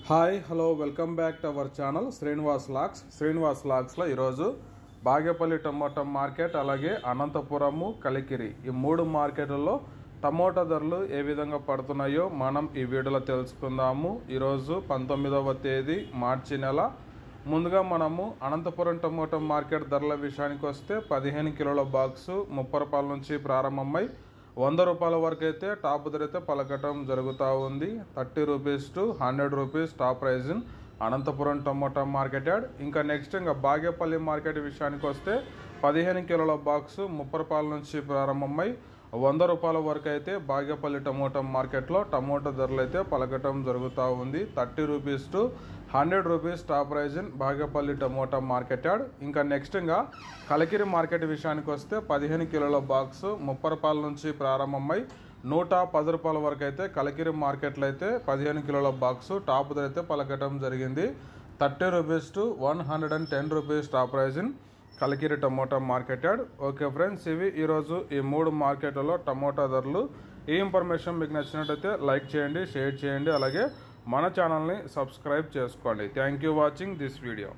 Hi hello welcome back to our channel Srinivas లాక్స్లో ఈరోజు Bagepalli tomato market అలాగే అనంతపురము కలికిరి ఈ మూడు మార్కెట్లలో టమోటా ధరలు ఏ విధంగా పడుతున్నాయో మనం ఈ వీడియోలో తెలుసుకుందాము. ఈరోజు 19వ తేదీ మార్చి నెల. ముందుగా మనము అనంతపురం టమోటా మార్కెట్ ధరల విషయానికి వస్తే 15 కిలోల బాక్సు 30 రూపాయల నుంచి ప్రారంభమై 100 రూపాయల వరకు అయితే టాప్ ధర అయితే పలకటం జరుగుతూ ఉంది. 30 rupees to 100 rupees top price in Anantapuram tomato market yard. ఇంకా నెక్స్ట్ ఇంకా బాగేపల్లి మార్కెట్ విషయానికి వస్తే 15 కిలోల బాక్సు 30 రూపాయల నుంచి ప్రారంభమై 100 రూపాయల వరకు అయితే బాగేపల్లి టమోటా మార్కెట్లో టమోటా ధరలు అయితే పలకటం జరుగుతూ ఉంది. 30 rupees to 100 rupees top price in Bagepalli tomato market yard. ఇంకా నెక్స్ట్ ఇంకా కలికిరి మార్కెట్ విషయానికి వస్తే 15 కిలోల బాక్సు 30 రూపాయల నుంచి ప్రారంభమై 110 రూపాయల వరకు అయితే కలికిరి మార్కెట్లో అయితే 15 కిలోల బాక్సు టాప్ ధర అయితే పలకటం జరిగింది. 30 rupees to 110 rupees top price in Kalikiri tomato market yard. Okay friends, ఇవి ఈరోజు ఈ మూడు మార్కెట్లలో టమోటా ధరలు. ఈ ఇన్ఫర్మేషన్ మీకు నచ్చినట్టయితే లైక్ చేయండి, షేర్ చేయండి, అలాగే మన ఛానల్ని సబ్స్క్రైబ్ చేసుకోండి. Thank you watching this video.